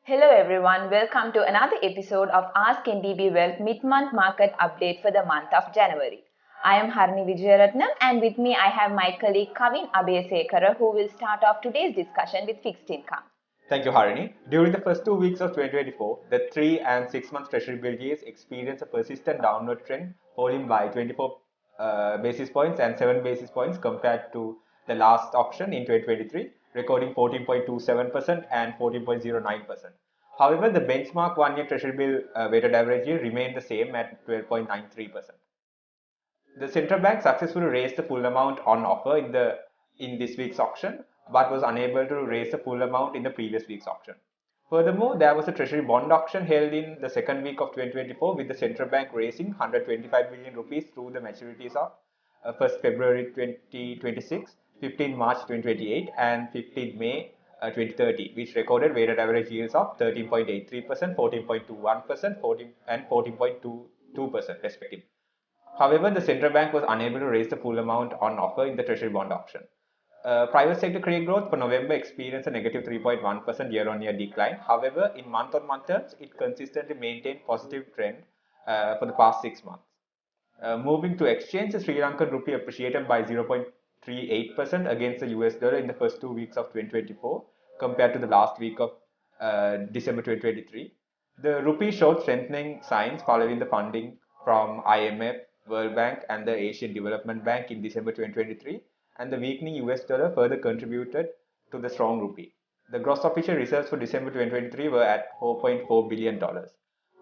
Hello everyone, welcome to another episode of Ask NDB Wealth mid-month market update for the month of January. I am Harini Vijayaratnam and with me I have my colleague Kavin Abhesekara who will start off today's discussion with fixed income. Thank you, Harini. During the first 2 weeks of 2024, the 3 and 6 month Treasury bill yields experienced a persistent downward trend, falling by 24 basis points and 7 basis points compared to the last auction in 2023, recording 14.27% and 14.09%. However, the benchmark 1 year Treasury bill weighted average yield remained the same at 12.93%. The central bank successfully raised the full amount on offer in this week's auction, but was unable to raise the full amount in the previous week's auction. Furthermore, there was a treasury bond auction held in the second week of 2024 with the central bank raising 125 billion rupees through the maturities of 1st February 2026, 15 March 2028 and 15 May 2030, which recorded weighted average yields of 13.83%, 14.21%, 14 and 14.22% respectively. However, the central bank was unable to raise the full amount on offer in the treasury bond auction. Private sector credit growth for November experienced a negative 3.1% year-on-year decline. However, in month-on-month terms, it consistently maintained positive trend for the past 6 months. Moving to exchange, the Sri Lankan rupee appreciated by 0.38% against the US dollar in the first 2 weeks of 2024 compared to the last week of December 2023. The rupee showed strengthening signs following the funding from IMF, World Bank and the Asian Development Bank in December 2023, and the weakening US dollar further contributed to the strong rupee. The gross official reserves for December 2023 were at $4.4 billion.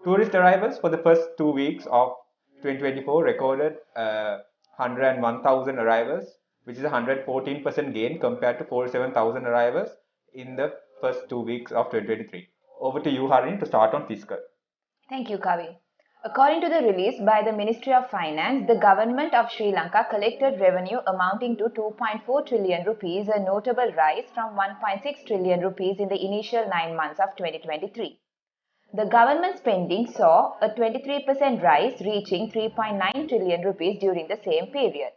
Tourist arrivals for the first 2 weeks of 2024 recorded 101,000 arrivals, which is a 114% gain compared to 47,000 arrivals in the first 2 weeks of 2023. Over to you, Harini, to start on fiscal. Thank you, Kavin. According to the release by the Ministry of Finance, the government of Sri Lanka collected revenue amounting to 2.4 trillion rupees, a notable rise from 1.6 trillion rupees in the initial 9 months of 2023. The government spending saw a 23% rise, reaching 3.9 trillion rupees during the same period.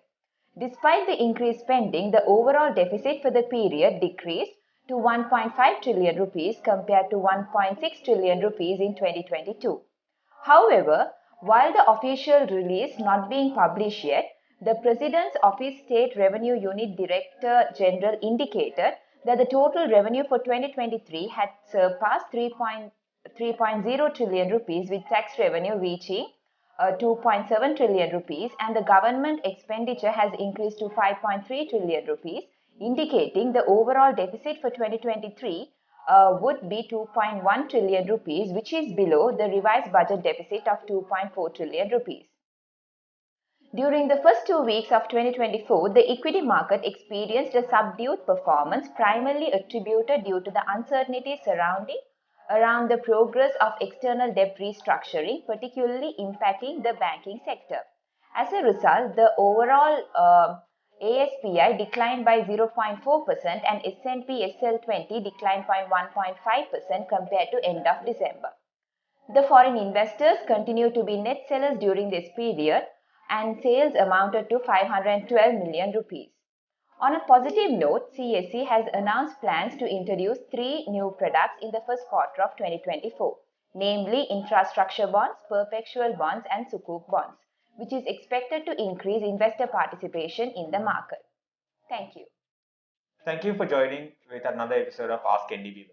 Despite the increased spending, the overall deficit for the period decreased to 1.5 trillion rupees compared to 1.6 trillion rupees in 2022. However, while the official release not being published yet, the President's Office State Revenue Unit Director General indicated that the total revenue for 2023 had surpassed 3.0 trillion rupees with tax revenue reaching 2.7 trillion rupees and the government expenditure has increased to 5.3 trillion rupees, indicating the overall deficit for 2023 would be 2.1 trillion rupees, which is below the revised budget deficit of 2.4 trillion rupees. During the first 2 weeks of 2024, the equity market experienced a subdued performance, primarily attributed due to the uncertainty surrounding around the progress of external debt restructuring, particularly impacting the banking sector. As a result, the overall ASPI declined by 0.4% and S&P SL20 declined by 1.5% compared to end of December. The foreign investors continue to be net sellers during this period and sales amounted to 512 million rupees. On a positive note, CSE has announced plans to introduce 3 new products in the first quarter of 2024, namely infrastructure bonds, perpetual bonds and sukuk bonds, which is expected to increase investor participation in the market. Thank you. Thank you for joining with another episode of Ask NDB.